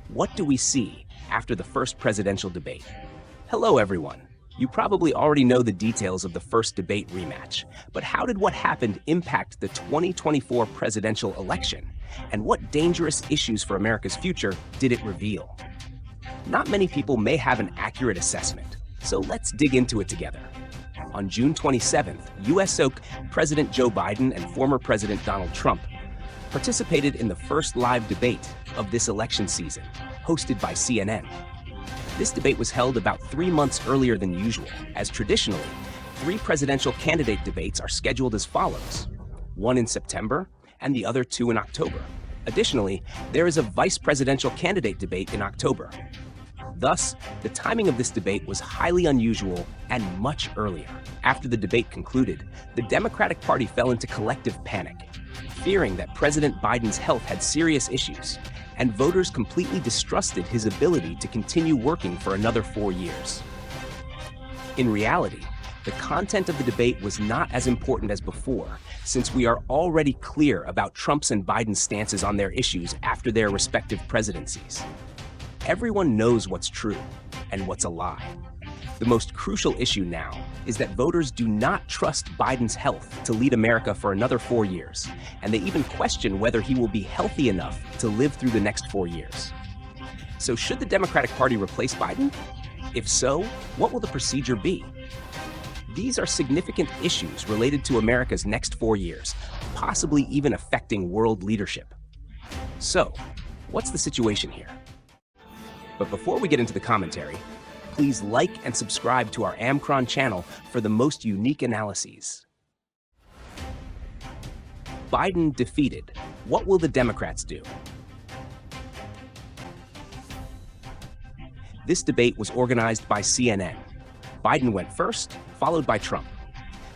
What do we see after the first presidential debate? Hello, everyone. You probably already know the details of the first debate rematch, but how did what happened impact the 2024 presidential election? And what dangerous issues for America's future did it reveal? Not many people may have an accurate assessment, so let's dig into it together. On June 27th, U.S. President Joe Biden and former President Donald Trump participated in the first live debate of this election season, hosted by CNN. This debate was held about 3 months earlier than usual, as traditionally, 3 presidential candidate debates are scheduled as follows: one in September and the other 2 in October. Additionally, there is a vice presidential candidate debate in October. Thus, the timing of this debate was highly unusual and much earlier. After the debate concluded, the Democratic Party fell into collective panic, fearing that President Biden's health had serious issues, and voters completely distrusted his ability to continue working for another 4 years. In reality, the content of the debate was not as important as before, since we are already clear about Trump's and Biden's stances on their issues after their respective presidencies. Everyone knows what's true and what's a lie. The most crucial issue now is that voters do not trust Biden's health to lead America for another 4 years, and they even question whether he will be healthy enough to live through the next 4 years. So should the Democratic Party replace Biden? If so, what will the procedure be? These are significant issues related to America's next 4 years, possibly even affecting world leadership. So, what's the situation here? But before we get into the commentary, please like and subscribe to our Amcron channel for the most unique analyses. Biden defeated. What will the Democrats do? This debate was organized by CNN. Biden went first, followed by Trump.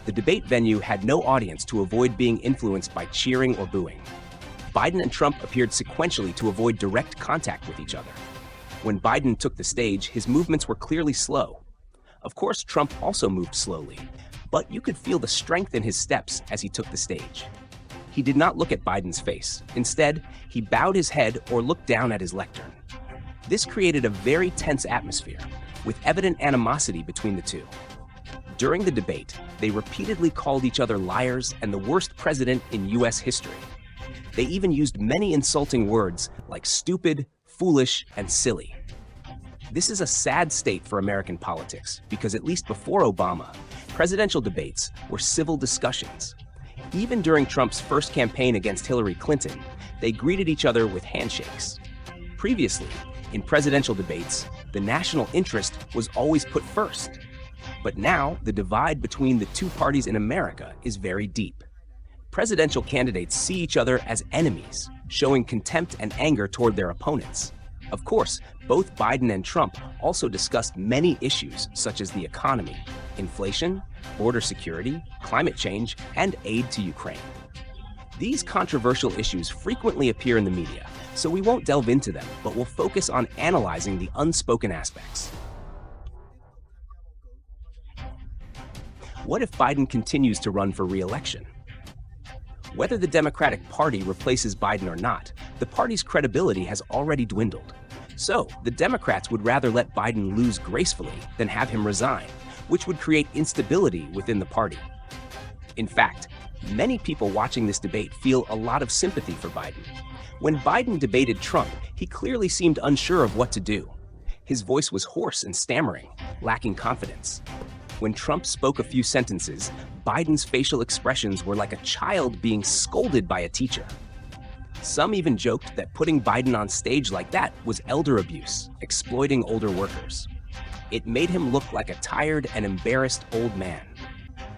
The debate venue had no audience to avoid being influenced by cheering or booing. Biden and Trump appeared sequentially to avoid direct contact with each other. When Biden took the stage, his movements were clearly slow. Of course, Trump also moved slowly, but you could feel the strength in his steps as he took the stage. He did not look at Biden's face. Instead, he bowed his head or looked down at his lectern. This created a very tense atmosphere, with evident animosity between the two. During the debate, they repeatedly called each other liars and the worst president in U.S. history. They even used many insulting words like stupid, foolish, and silly. This is a sad state for American politics because at least before Obama, presidential debates were civil discussions. Even during Trump's first campaign against Hillary Clinton, they greeted each other with handshakes. Previously, in presidential debates, the national interest was always put first. But now, the divide between the two parties in America is very deep. Presidential candidates see each other as enemies, showing contempt and anger toward their opponents. Of course, both Biden and Trump also discussed many issues such as the economy, inflation, border security, climate change, and aid to Ukraine. These controversial issues frequently appear in the media, so we won't delve into them, but we'll focus on analyzing the unspoken aspects. What if Biden continues to run for re-election? Whether the Democratic Party replaces Biden or not, the party's credibility has already dwindled. So, the Democrats would rather let Biden lose gracefully than have him resign, which would create instability within the party. In fact, many people watching this debate feel a lot of sympathy for Biden. When Biden debated Trump, he clearly seemed unsure of what to do. His voice was hoarse and stammering, lacking confidence. When Trump spoke a few sentences, Biden's facial expressions were like a child being scolded by a teacher. Some even joked that putting Biden on stage like that was elder abuse, exploiting older workers. It made him look like a tired and embarrassed old man.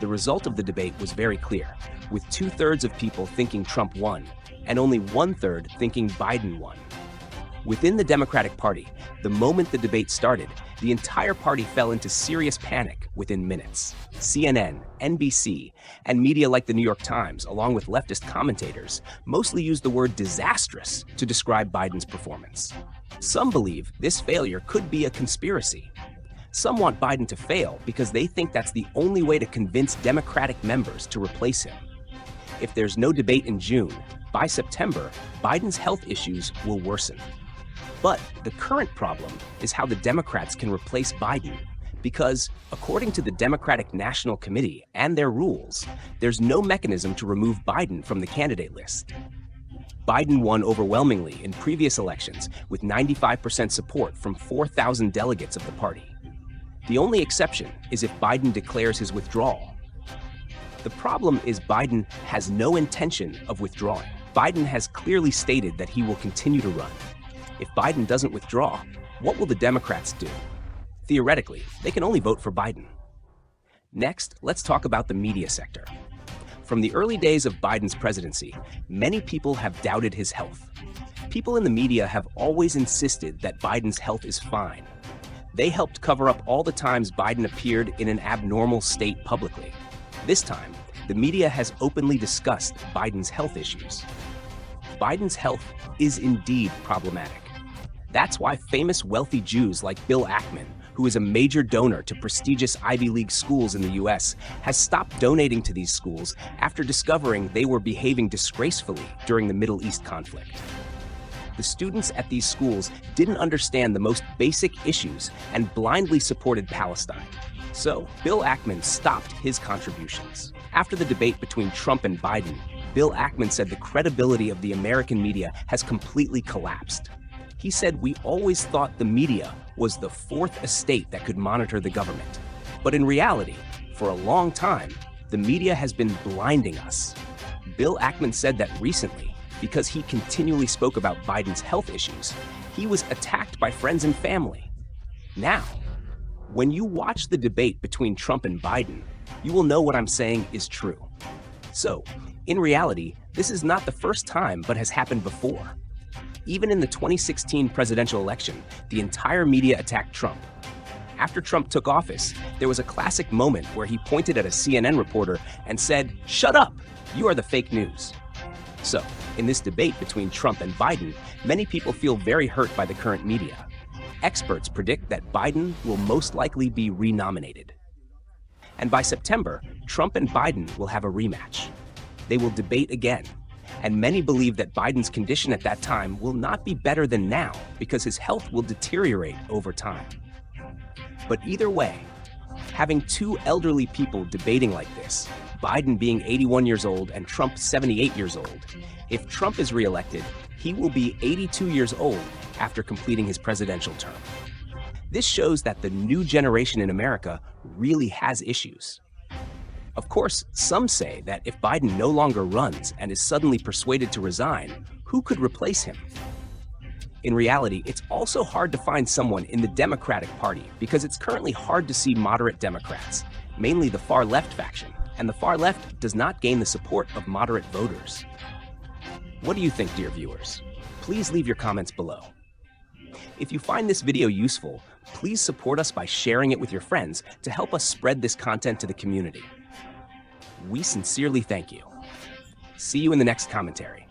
The result of the debate was very clear, with 2/3 of people thinking Trump won, and only 1/3 thinking Biden won. Within the Democratic Party, the moment the debate started, the entire party fell into serious panic within minutes. CNN, NBC, and media like the New York Times, along with leftist commentators, mostly used the word disastrous to describe Biden's performance. Some believe this failure could be a conspiracy. Some want Biden to fail because they think that's the only way to convince Democratic members to replace him. If there's no debate in June, by September, Biden's health issues will worsen. But the current problem is how the Democrats can replace Biden, because according to the Democratic National Committee and their rules, there's no mechanism to remove Biden from the candidate list. Biden won overwhelmingly in previous elections with 95% support from 4,000 delegates of the party. The only exception is if Biden declares his withdrawal. The problem is Biden has no intention of withdrawing. Biden has clearly stated that he will continue to run. If Biden doesn't withdraw, what will the Democrats do? Theoretically, they can only vote for Biden. Next, let's talk about the media sector. From the early days of Biden's presidency, many people have doubted his health. People in the media have always insisted that Biden's health is fine. They helped cover up all the times Biden appeared in an abnormal state publicly. This time, the media has openly discussed Biden's health issues. Biden's health is indeed problematic. That's why famous wealthy Jews like Bill Ackman, who is a major donor to prestigious Ivy League schools in the US, has stopped donating to these schools after discovering they were behaving disgracefully during the Middle East conflict. The students at these schools didn't understand the most basic issues and blindly supported Palestine. So, Bill Ackman stopped his contributions. After the debate between Trump and Biden, Bill Ackman said the credibility of the American media has completely collapsed. He said we always thought the media was the fourth estate that could monitor the government. But in reality, for a long time, the media has been blinding us. Bill Ackman said that recently, because he continually spoke about Biden's health issues, he was attacked by friends and family. Now, when you watch the debate between Trump and Biden, you will know what I'm saying is true. So, in reality, this is not the first time but has happened before. Even in the 2016 presidential election, the entire media attacked Trump. After Trump took office, there was a classic moment where he pointed at a CNN reporter and said, "Shut up, you are the fake news." So, in this debate between Trump and Biden, many people feel very hurt by the current media. Experts predict that Biden will most likely be renominated. And by September, Trump and Biden will have a rematch. They will debate again. And many believe that Biden's condition at that time will not be better than now because his health will deteriorate over time. But either way, having two elderly people debating like this, Biden being 81 years old and Trump 78 years old, if Trump is reelected, he will be 82 years old after completing his presidential term. This shows that the new generation in America really has issues. Of course, some say that if Biden no longer runs and is suddenly persuaded to resign, who could replace him? In reality, it's also hard to find someone in the Democratic Party because it's currently hard to see moderate Democrats, mainly the far-left faction, and the far left does not gain the support of moderate voters. What do you think, dear viewers? Please leave your comments below. If you find this video useful, please support us by sharing it with your friends to help us spread this content to the community. We sincerely thank you. See you in the next commentary.